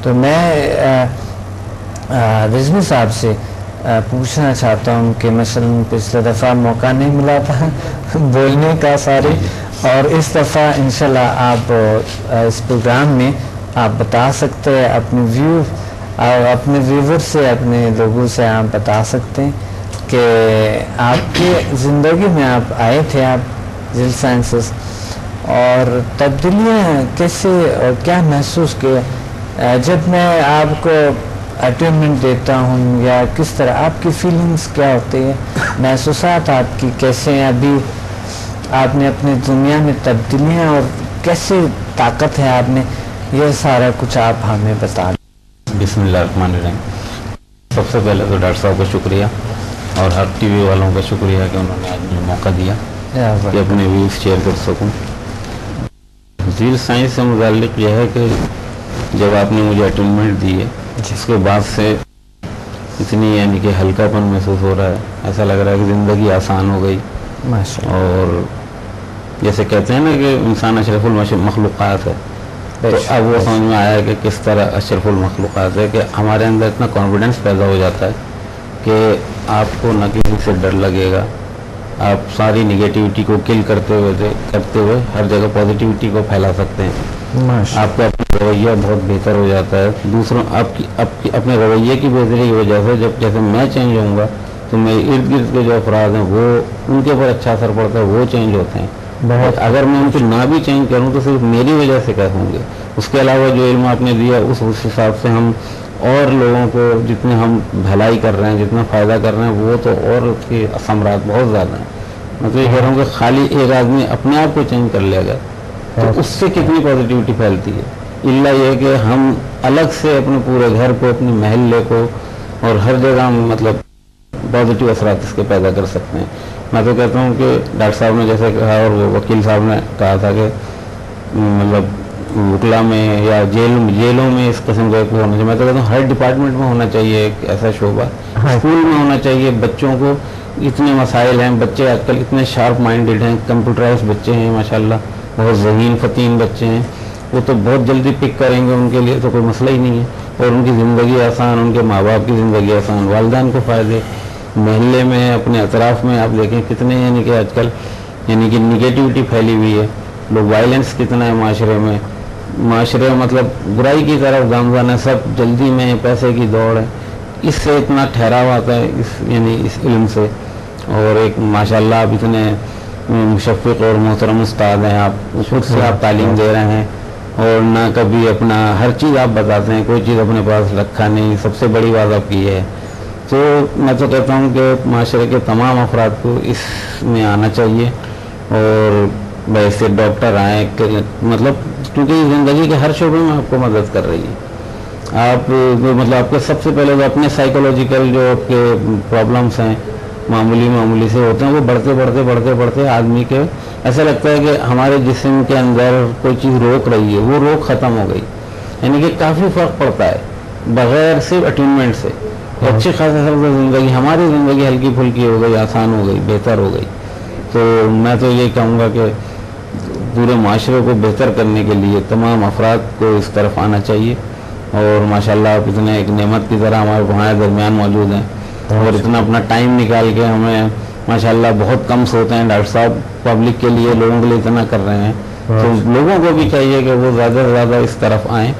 تو میں رضوی صاحب سے پوچھنا چاہتا ہوں کہ مثلا پچھلے دفعہ موقع نہیں ملا تھا بولنے کا سارے، اور اس دفعہ انشاءاللہ آپ اس پروگرام میں آپ بتا سکتے ہیں اپنے ویو اور اپنے ویور سے، اپنے لوگوں سے آپ بتا سکتے ہیں کہ آپ کی زندگی میں آپ آئے تھے، آپ جیل سائنسز، اور تبدیلیاں کیسے اور کیا محسوس کیا جب میں آپ کو اٹینمنٹ دیتا ہوں، یا کس طرح آپ کی فیلنگز کیا ہوتی ہے، محسوسات آپ کی کیسے ہیں؟ ابھی آپ نے اپنی دنیا میں تبدیلیاں اور کیسے طاقت ہے آپ میں، یہ سارا کچھ آپ ہمیں بتا دیں۔ بسم اللہ الرحمن الرحیم۔ سب سے پہلے تو ڈاکٹر صاحب کا شکریہ اور ہر ٹی وی والوں کا شکریہ کہ انہوں نے آج مجھے موقع دیا کہ اپنے ویوز شیئر کر سکوں۔ جیل سائنس سے متعلق یہ ہے کہ جب آپ نے مجھے اٹینمنٹ دی ہے اس کے بعد سے اتنی یعنی کہ ہلکا پن محسوس ہو رہا ہے، ایسا لگ رہا ہے کہ زندگی آسان ہو گئی، اور جیسے کہتے ہیں نا کہ انسان اشرف المخلوقات ہے، تو اب وہ سمجھ میں آیا کہ کس طرح اشرف المخلوقات ہے، کہ ہمارے اندر اتنا کانفیڈنس پیدا ہو جاتا ہے کہ آپ کو نہ کسی سے ڈر لگے گا، آپ ساری نگیٹیوٹی کو کل کرتے ہوئے ہر جگہ پازیٹیوٹی کو پھیلا سکتے ہیں۔ آپ کا اپنا رویہ بہت بہتر ہو جاتا ہے، دوسروں اپنے رویے کی بہتری کی وجہ سے جب جیسے میں چینج ہوں گا تو میرے ارد گرد کے جو افراد ہیں وہ ان کے اوپر اچھا اثر پڑتا ہے، وہ چینج ہوتے ہیں۔ اگر میں ان کو نہ بھی چینج کروں تو صرف میری وجہ سے کیا ہوں گے، اس کے علاوہ جو علم آپ نے دیا اس حساب سے ہم اور لوگوں کو جتنے ہم بھلائی کر رہے ہیں، جتنا فائدہ کر رہے ہیں، وہ تو اور اس کی ثمرات بہت زیادہ ہیں۔ میں تو یہ کہہ رہا ہوں کہ خالی ایک آدمی اپنے آپ کو چینج کر لے گا تو اس سے کتنی پازیٹیوٹی پھیلتی ہے، اللہ یہ کہ ہم الگ سے اپنے پورے گھر کو، اپنے محلے کو اور ہر جگہ مطلب پازیٹیو اثرات اس کے پیدا کر سکتے ہیں۔ میں تو کہتا ہوں کہ ڈاکٹر صاحب نے جیسے کہا اور وہ وکیل صاحب نے کہا تھا کہ مطلب وکلا میں یا جیلوں میں اس قسم کا ایک ہونا چاہیے، میں تو کہتا ہوں ہر ڈپارٹمنٹ میں ہونا چاہیے ایک ایسا شعبہ، اسکول میں ہونا چاہیے۔ بچوں کو اتنے مسائل ہیں، بچے آج کل اتنے شارپ مائنڈیڈ ہیں، کمپیوٹرائز بچے ہیں ماشاءاللہ، بہت ذہین فتین بچے ہیں، وہ تو بہت جلدی پک کریں گے، ان کے لیے تو کوئی مسئلہ ہی نہیں ہے، اور ان کی زندگی آسان، ان کے ماں باپ کی زندگی آسان، والدین کو فائدے، محلے میں اپنے اطراف میں آپ دیکھیں کتنے یعنی کہ آج کل یعنی کہ نگیٹیوٹی پھیلی ہوئی ہے، لوگ وائلنس کتنا ہے معاشرے مطلب برائی کی طرف گامزن ہے، سب جلدی میں پیسے کی دوڑ ہے، اس سے اتنا ٹھہراؤ آتا ہے اس علم سے۔ اور ایک ماشاءاللہ آپ اتنے مشفق اور محترم استاد ہیں، آپ خود سے آپ تعلیم دے رہے ہیں اور نہ کبھی اپنا ہر چیز آپ بتاتے ہیں، کوئی چیز اپنے پاس رکھا نہیں، سب سے بڑی بات آپ کی ہے۔ تو میں تو کہتا ہوں کہ معاشرے کے تمام افراد کو اس میں آنا چاہیے، اور ویسے ڈاکٹر آئیں مطلب کیونکہ زندگی کے ہر شعبے میں آپ کو مدد کر رہی ہے، آپ مطلب آپ کے سب سے پہلے جو اپنے سائیکولوجیکل جو آپ کے پرابلمس ہیں معمولی سے ہوتے ہیں، وہ بڑھتے آدمی کے ایسا لگتا ہے کہ ہمارے جسم کے اندر کوئی چیز روک رہی ہے، وہ روک ختم ہو گئی، یعنی کہ کافی فرق پڑتا ہے بغیر صرف اٹینمنٹ سے، اچھی خاصی زندگی ہماری زندگی ہلکی پھلکی ہو گئی، آسان ہو گئی، بہتر ہو گئی۔ تو میں تو یہ کہوں گا کہ پورے معاشرے کو بہتر کرنے کے لیے تمام افراد کو اس طرف آنا چاہیے، اور ماشاءاللہ آپ اتنے ایک نعمت کی طرح ہمارے ہمارے درمیان موجود ہیں، اور اتنا اپنا ٹائم نکال کے ہمیں ماشاءاللہ بہت کم سوتے ہیں ڈاکٹر صاحب، پبلک کے لیے لوگوں کے لیے اتنا کر رہے ہیں، تو لوگوں کو بھی چاہیے کہ وہ زیادہ سے زیادہ اس طرف آئیں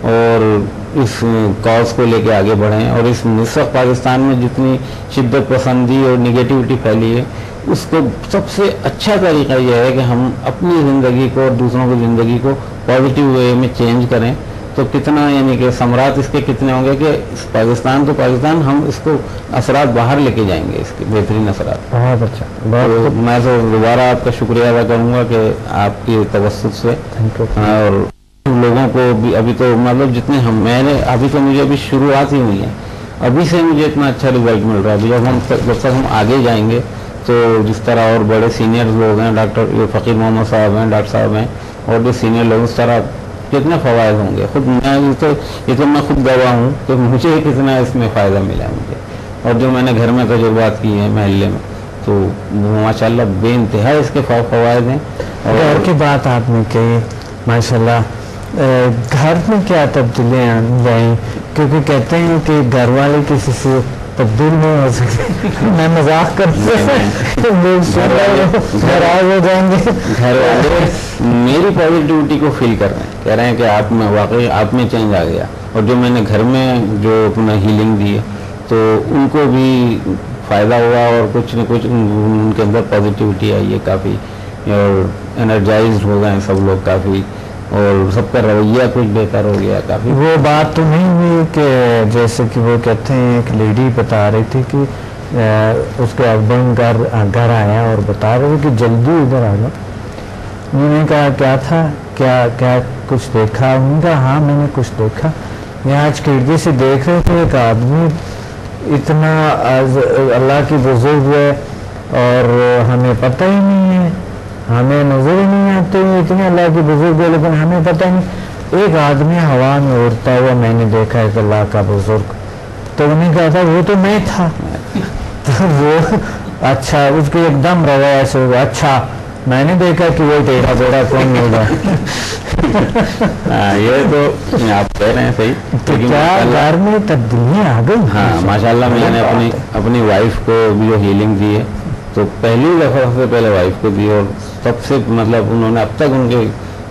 اور اس کاز کو لے کے آگے بڑھیں، اور اس وقت پاکستان میں جتنی شدت پسندی اور نگیٹیوٹی پھیلی ہے اس کو سب سے اچھا طریقہ یہ ہے کہ ہم اپنی زندگی کو اور دوسروں کی زندگی کو پازیٹیو وے میں چینج کریں، تو کتنا یعنی کہ ثمرات اس کے کتنے ہوں گے کہ پاکستان تو پاکستان، ہم اس کو اثرات باہر لے کے جائیں گے، اس کے بہترین اثرات۔ بہت اچھا، میں تو دوبارہ آپ کا شکریہ ادا کروں گا کہ آپ کی توسط سے، اور لوگوں کو بھی ابھی تو مطلب جتنے میں نے ابھی تو مجھے ابھی شروعات ہی ہوئی ہے، ابھی سے مجھے اتنا اچھا رزلٹ مل رہا ہے، جب تک ہم آگے جائیں گے تو جس طرح اور بڑے سینئر لوگ ہیں، ڈاکٹر فقیر محمد صاحب ہیں، ڈاکٹر صاحب ہیں، اور جو سینئر لوگ، اس طرح کتنے فوائد ہوں گے، خود میں یہ تو میں خود گواہ ہوں کہ مجھے کتنا اس میں فائدہ ملا ہے مجھے، اور جو میں نے گھر میں تجربات کی ہیں محلے میں، تو ماشاءاللہ بے انتہا اس کے فوائد ہیں۔ اور کی بات آپ نے کہی ماشاءاللہ، گھر میں کیا تبدیلیاں آئیں؟ کیونکہ کہتے ہیں کہ گھر والے کسی سے تبدیل نہیں ہو سکتے. میں مذاق کرتے ناراض ہو جائیں گے. گھر والے میری پازیٹیوٹی کو فیل کر رہے ہیں, کہہ رہے ہیں کہ آپ میں واقعی آپ میں چینج آ گیا, اور جو میں نے گھر میں جو اپنا ہیلنگ دی ہے تو ان کو بھی فائدہ ہوا, اور کچھ نہ کچھ ان کے اندر پازیٹیوٹی آئی ہے کافی, اور انرجائزڈ ہو گئے سب لوگ کافی, اور سب کا رویہ کچھ بہتر ہو گیا کافی. وہ بات تو نہیں ہوئی کہ جیسے کہ وہ کہتے ہیں ایک لیڈی بتا رہی تھی کہ اس کے ہسبینڈ گھر آیا اور بتا رہے تھے کہ جلدی ادھر آ جاؤ. انہوں نے کہا کیا تھا, کیا کچھ دیکھا؟ انہوں نے کہا ہاں میں نے کچھ دیکھا. یہاں آج کھڑکی سے دیکھ رہے تھے ایک آدمی اتنا اللہ کی بزرگ ہے اور ہمیں پتہ ہی نہیں ہے, ہمیں نظر ہی نہیں آتے اتنے اللہ کی بزرگ ہے, لیکن ہمیں پتہ نہیں. ایک آدمی ہوا میں اڑتا ہوا میں نے دیکھا ایک اللہ کا بزرگ, تو انہیں کہا تھا وہ تو میں تھا. تو وہ اچھا اس کے ایک دم رویہ سے ہوا, اچھا میں نے دیکھا کہ وہ ٹیڑھا بیڑا کون ہوگا. یہ تو آپ کہہ رہے ہیں صحیح. تو کیا گھر میں تبدیلیاں آ گئی؟ ہاں ماشاء اللہ. میں نے اپنی وائف کو بھی جو ہیلنگ دی ہے تو پہلی دفعہ سے پہلے وائف کو دی, اور سب سے مطلب انہوں نے اب تک ان کے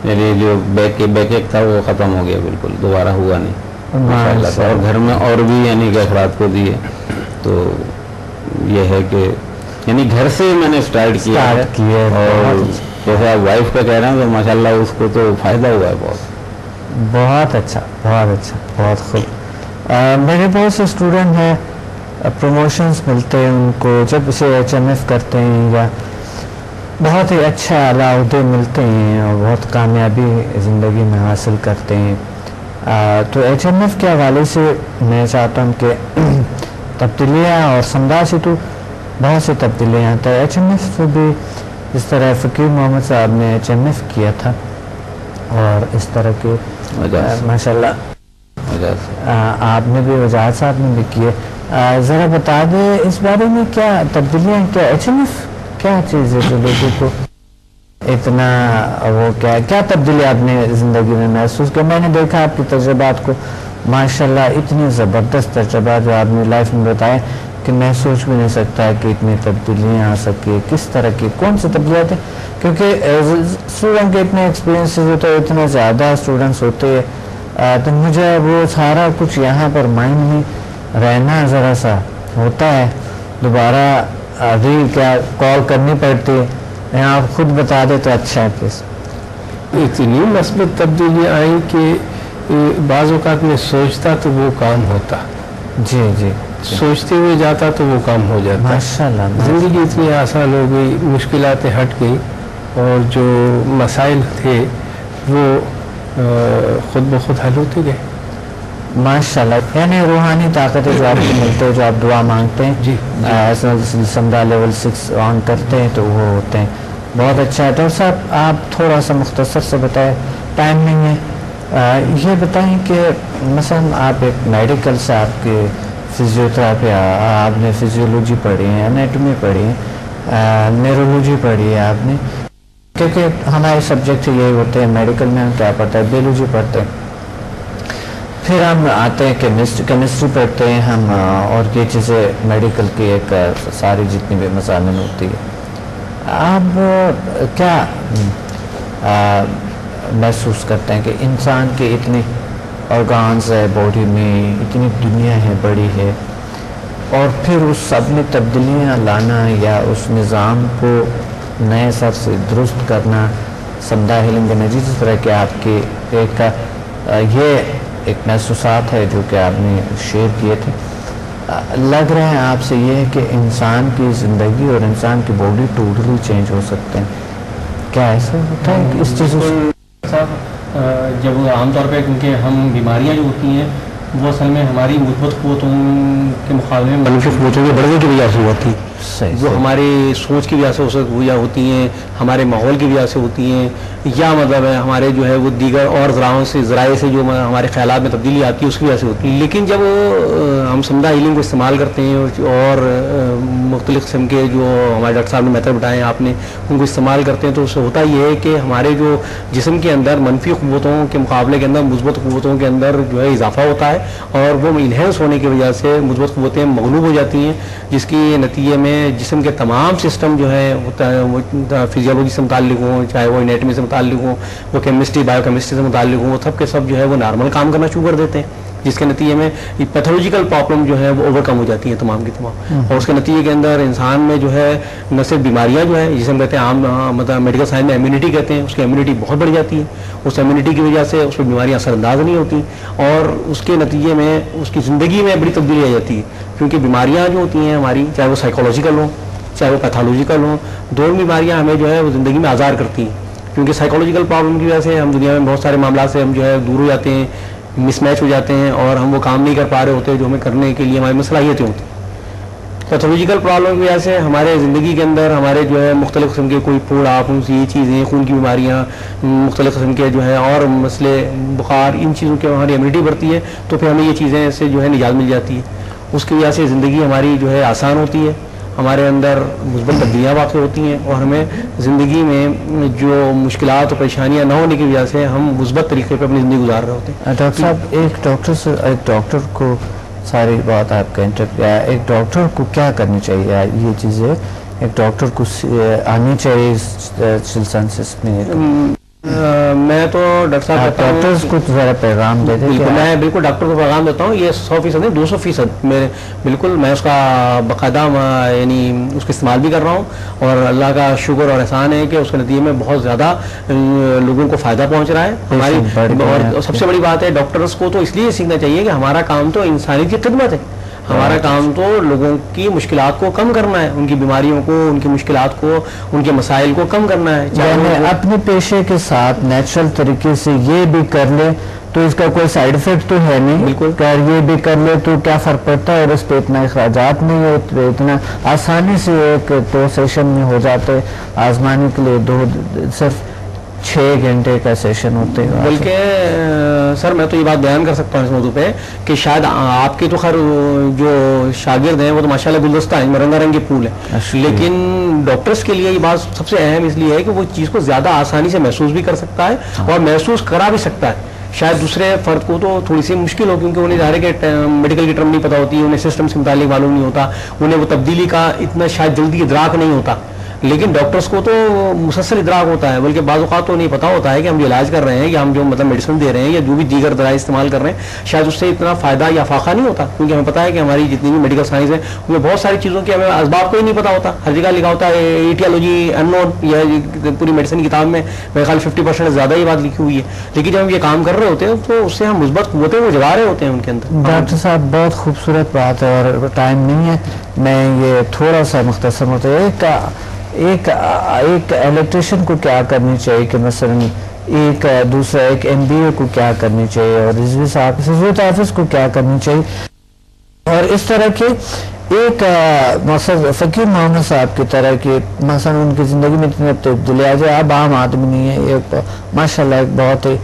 میری جو بیک ایک تھا وہ ختم ہو گیا, بالکل دوبارہ ہوا نہیں ماشاء اللہ سے. اور گھر میں اور بھی یعنی کہ افراد کو دی ہے. تو یہ ہے کہ یعنی گھر سے میں نے اسٹارٹ کیا ہے, اور جیسے آپ وائف کا کہہ رہے ہیں تو ماشاء اللہ اس کو تو فائدہ ہوا ہے بہت. بہت اچھا, بہت اچھا, بہت خوب. میرے بہت سے اسٹوڈنٹ ہیں, پروموشنز ملتے ہیں ان کو جب اسے HMF کرتے ہیں, یا بہت ہی اچھا اعلیٰ عہدے ملتے ہیں اور بہت کامیابی زندگی میں حاصل کرتے ہیں. تو HMF کے حوالے سے میں چاہتا ہوں کہ تبدیلیاں, اور سمدھا سے تو بہت سی تبدیلیاں آتا ہے. HMF سے بھی اس طرح فقیر محمد صاحب نے HMF کیا تھا, اور اس طرح کے ماشاء اللہ آپ نے بھی, وجاہت صاحب نے بھی کیے. ذرا بتا دیں اس بارے میں کیا تبدیلیاں, کیا HMF کیا چیز ہے جو لوگوں کو اتنا وہ کیا تبدیلی آپ نے زندگی میں محسوس کیا؟ میں نے دیکھا آپ کے تجربات کو ماشاءاللہ, اتنے زبردست تجربات جو آپ نے لائف میں بتائے کہ میں سوچ بھی نہیں سکتا کہ اتنی تبدیلیاں آ سکے. کس طرح کی کون سی تبدیلیاں ہیں؟ کیونکہ اسٹوڈنٹ کے اتنے ایکسپیرینسز ہوتے ہیں, اتنے زیادہ اسٹوڈنٹس ہوتے ہیں, تو مجھے وہ سارا کچھ یہاں پر مائنڈ میں رہنا ذرا سا ہوتا ہے. دوبارہ ابھی کیا کال کرنی پڑتی ہے, آپ خود بتا دیں تو اچھا ہے پلیز. اتنی مثبت تبدیلیاں آئیں کہ بعض اوقات میں سوچتا تو وہ کام ہوتا, جی جی, سوچتے ہوئے جاتا تو وہ کام ہو جاتا. ماشاءاللہ, زندگی اتنی آسان ہو گئی, مشکلاتیں ہٹ گئی, اور جو مسائل تھے وہ خود بخود حل ہوتے گئے ماشاءاللہ. یعنی روحانی طاقتیں جو آپ کو ملتے ہیں, جو آپ دعا مانگتے ہیں, جی سمدھا لیول 6 آن کرتے ہیں تو وہ ہوتے ہیں. بہت اچھا ہے. ڈاکٹر صاحب آپ تھوڑا سا مختصر سے بتائیں, ٹائم نہیں ہے, یہ بتائیں کہ مثلا آپ ایک میڈیکل سے, آپ کے فزیوتھراپی, آپ نے فزیولوجی پڑھی ہے, انیٹمی پڑھی ہے, نیورولوجی پڑھی ہے آپ نے, کیونکہ ہمارے سبجیکٹ یہی ہوتے ہیں. میڈیکل میں ہم کیا پڑھتے ہیں, بیولوجی پڑھتے ہیں, پھر ہم آتے ہیں کیمسٹری پڑھتے ہیں ہم, اور یہ چیزیں میڈیکل کی ایک ساری جتنی بھی مضامین ہوتی ہے. آپ کیا محسوس کرتے ہیں کہ انسان کے اتنے آرگانز ہے باڈی میں, اتنی دنیا ہے بڑی ہے, اور پھر اس سب میں تبدیلیاں لانا یا اس نظام کو نئے سر سے درست کرنا, سمدھا ہیلنگ انرجی جس طرح کہ آپ کے ایک یہ ایک محسوسات ہے جو کہ آپ نے شیئر کیے تھے, لگ رہے ہیں آپ سے یہ ہے کہ انسان کی زندگی اور انسان کی باڈی ٹوٹلی چینج ہو سکتے ہیں. کیا ایسا ہوتا ہے کہ اس چیز صاحب جب عام طور پہ کیونکہ ہم بیماریاں جو ہوتی ہیں وہ اصل میں ہماری مثبت قوتوں کے مقابلے میں منفی قوتوں کے بڑھنے کی وجہ سے ہوتی ہیں, جو ہماری سوچ کی وجہ سے ہوتی ہیں, ہمارے ماحول کی وجہ سے ہوتی ہیں, یا مطلب ہے ہمارے جو ہے وہ دیگر اور ذرائع سے جو ہمارے خیالات میں تبدیلی آتی ہے اس کی وجہ سے ہوتی ہے. لیکن جب ہم سمدہ ہیلنگ کو استعمال کرتے ہیں اور مختلف قسم کے جو ہمارے ڈاکٹر صاحب نے میتھڈ بتائے ہیں آپ نے ان کو استعمال کرتے ہیں تو اس سے ہوتا یہ ہے کہ ہمارے جو جسم کے اندر منفی قوتوں کے مقابلے کے اندر مثبت قوتوں کے اندر جو ہے اضافہ ہوتا ہے اور وہ انہینس ہونے کی وجہ سے مثبت قوتیں مغلوب ہو جاتی ہیں جس کی نتیجے میں جسم کے تمام سسٹم جو ہے وہ فزیولوجی سے متعلق ہوں چاہے وہ انیٹمی سے متعلق ہوں وہ کیمسٹری بایو کیمسٹری سے متعلق ہوں وہ سب کے سب جو ہے وہ نارمل کام کرنا شروع کر دیتے ہیں جس کے نتیجے میں پیتھولوجیکل پرابلم جو ہے وہ اوور کم ہو جاتی ہیں تمام کی تمام. اور اس کے نتیجے کے اندر انسان میں جو ہے نہ صرف بیماریاں جو ہے جسے ہم کہتے ہیں عام مطلب میڈیکل سائنس میں امیونٹی کہتے ہیں اس کی امیونٹی بہت بڑھ جاتی ہے. اس امیونٹی کی وجہ سے اس پہ بیماریاں اثر انداز نہیں ہوتی اور اس کے نتیجے میں اس کی زندگی میں بڑی تبدیلی آ جاتی ہے کیونکہ بیماریاں جو ہوتی ہیں ہماری چاہے وہ سائیکولوجیکل ہوں چاہے وہ پیتھولوجیکل ہوں دونوں بیماریاں ہمیں جو ہے وہ زندگی میں آزار کرتی ہیں کیونکہ سائیکولوجیکل پرابلم کی وجہ سے ہم دنیا میں بہت سارے معاملات سے ہم جو ہے دور ہو جاتے ہیں مس میچ ہو جاتے ہیں اور ہم وہ کام نہیں کر پا رہے ہوتے جو ہمیں کرنے کے لیے ہماری میں صلاحیتیں ہوتی ہیں. پیتھولوجیکل پرابلم کی وجہ سے ہمارے زندگی کے اندر ہمارے جو ہے مختلف قسم کے کوئی پھوڑا پھنسی یہ چیزیں خون کی بیماریاں مختلف قسم کے جو ہے اور مسئلے بخار ان چیزوں کی ہماری امیونٹی بڑھتی ہے تو پھر ہمیں یہ چیزیں سے جو ہے نجات مل جاتی ہے. اس کی وجہ سے زندگی ہماری جو ہے آسان ہوتی ہے ہمارے اندر مثبت تبدیلیاں واقع ہوتی ہیں اور ہمیں زندگی میں جو مشکلات اور پریشانیاں نہ ہونے کی وجہ سے ہم مثبت طریقے پہ اپنی زندگی گزار رہے ہوتے ہیں. ڈاکٹر صاحب ایک ڈاکٹر کو ساری بات آپ کا انٹرپٹ کیا ہے ایک ڈاکٹر کو کیا کرنی چاہیے یہ چیزیں ایک ڈاکٹر کو آنی چاہیے سلسنسس میں میں تو ڈاکٹر صاحب ڈاکٹرز کو ذرا پیغام دے دیں. میں بالکل ڈاکٹر کو پیغام دیتا ہوں یہ 100% نہیں 200% میرے بالکل میں اس کا باقاعدہ یعنی اس کا استعمال بھی کر رہا ہوں اور اللہ کا شکر اور احسان ہے کہ اس کے نتیجے میں بہت زیادہ لوگوں کو فائدہ پہنچ رہا ہے ہماری. اور سب سے بڑی بات ہے ڈاکٹرز کو تو اس لیے سیکھنا چاہیے کہ ہمارا کام تو انسانیت کی خدمت ہے ہمارا کام تو لوگوں کی مشکلات کو کم کرنا ہے ان کی بیماریوں کو ان کی مشکلات کو ان کے مسائل کو کم کرنا ہے. یعنی اپنے پیشے کے ساتھ نیچرل طریقے سے یہ بھی کر لے تو اس کا کوئی سائیڈ افیکٹ تو ہے نہیں بالکل یہ بھی کر لے تو کیا فرق پڑتا ہے اور اس پہ اتنا اخراجات نہیں ہے اتنا آسانی سے ایک 2 سیشن میں ہو جاتے آزمانے کے لیے صرف 6 گھنٹے کا سیشن ہوتے ہیں. بلکہ سر میں تو یہ بات بیان کر سکتا ہوں اس موضوع پہ کہ شاید آپ کے تو خیر جو شاگرد ہیں وہ تو ماشاءاللہ گلدستہ ہیں رنگا رنگ کے پھول ہیں لیکن ڈاکٹرز کے لیے یہ بات سب سے اہم اس لیے ہے کہ وہ چیز کو زیادہ آسانی سے محسوس بھی کر سکتا ہے اور محسوس کرا بھی سکتا ہے. شاید دوسرے فرد کو تو تھوڑی سی مشکل ہو کیونکہ انہیں ظاہر ہے کہ میڈیکل کی ٹرم نہیں پتہ ہوتی انہیں سسٹم سے متعلق معلوم نہیں ہوتا انہیں وہ تبدیلی کا اتنا شاید جلدی ادراک نہیں ہوتا لیکن ڈاکٹرز کو تو مسلسل ادراک ہوتا ہے بلکہ بعض اوقات تو نہیں پتہ ہوتا ہے کہ ہم جو علاج کر رہے ہیں یا ہم جو مطلب میڈیسن دے رہے ہیں یا جو بھی دیگر دوائی استعمال کر رہے ہیں شاید اس سے اتنا فائدہ یا فاقہ نہیں ہوتا کیونکہ ہمیں پتہ ہے کہ ہماری جتنی بھی میڈیکل سائنس ہے ان میں بہت ساری چیزوں کے ہمیں اسباب کو ہی نہیں پتہ ہوتا. ہر جگہ لکھا ہوتا ہے ایٹیالوجی ان نون یا پوری میڈیسن کی کتاب میں میرے خیال 50% زیادہ ہی بات لکھی ہوئی ہے لیکن جب ہم یہ کام کر رہے ہوتے ہیں تو اس سے ہم مثبت قوتیں وہ جگا رہے ہوتے ہیں ان کے اندر. ڈاکٹر صاحب بہت خوبصورت بات ہے اور ٹائم نہیں ہے میں یہ تھوڑا سا مختصر ہوتا ہے ایک الیکٹریشین کو کیا کرنی چاہیے کہ مثلا ایک دوسرا ایک MBA کو کیا کرنی چاہیے اور رضوی صاحب ضرورت حافظ کو کیا کرنی چاہیے اور اس طرح کے ایک مثلا فقیر محمد صاحب کی طرح کی مثلا ان کی زندگی میں اتنی تبدیلی آ جائے اب عام آدمی نہیں ہے ایک ماشاءاللہ ایک بہت ہی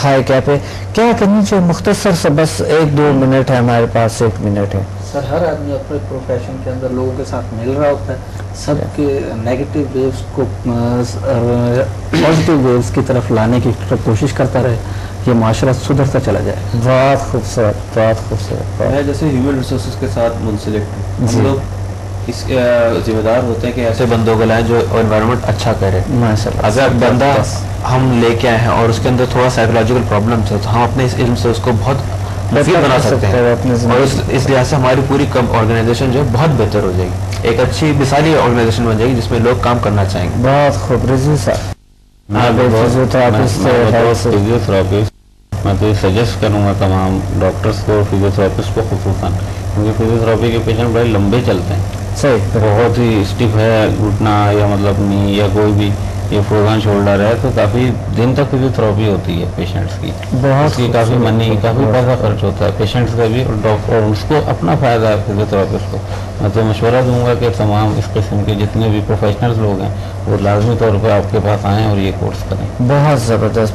ہائی کیپ ہے کیا کرنی چاہیے مختصر سے بس 1-2 منٹ ہے ہمارے پاس 1 منٹ ہے. سر ہر آدمی اپنے پروفیشن کے اندر لوگوں کے ساتھ مل رہا ہوتا ہے سب کے نیگیٹو ویوز کو پازیٹیو ویوز کی طرف لانے کی کوشش کرتا رہے یہ معاشرہ سدھرتا چلا جائے. بہت خوبصورت بہت خوبصورت. میں جیسے ہیومن ریسورسز کے ساتھ منسلک ہوں ہم لوگ اس کے ذمہ دار ہوتے ہیں کہ ایسے بندوں کو لائیں جو انوائرمنٹ اچھا کرے. اگر بندہ ہم لے کے آئے ہیں اور اس کے اندر تھوڑا سائیکولوجیکل پرابلمس ہے تو ہم اپنے اس علم سے اس کو بہت مفید بنا سکتے ہیں اور اس لحاظ سے ہماری پوری آرگنائزیشن جو ہے بہت بہتر ہو جائے گی ایک اچھی مثالی آرگنائزیشن بن جائے گی جس میں لوگ کام کرنا چاہیں گے. بہت خوب. رضوی صاحب میں تو یہ سجیسٹ کروں گا تمام ڈاکٹرس کو فزیوتھراپسٹ کو خصوصاً کیونکہ فزیوتھراپی کے پیشنٹ بڑے لمبے چلتے ہیں صحیح بہت ہی اسٹیف ہے گھٹنا یا مطلب نی یا کوئی بھی یہ فروزن شولڈر ہے تو کافی دن تک فزیوتھراپی ہوتی ہے پیشنٹس کی اس کی کافی منی کافی پیسہ خرچ ہوتا ہے پیشنٹس کا بھی اور اس کو اپنا فائدہ ہے فزیوتھراپسٹ کو. میں تو مشورہ دوں گا کہ تمام اس قسم کے جتنے بھی پروفیشنلز لوگ ہیں وہ لازمی طور پہ آپ کے پاس آئیں اور یہ کورس کریں. بہت زبردست.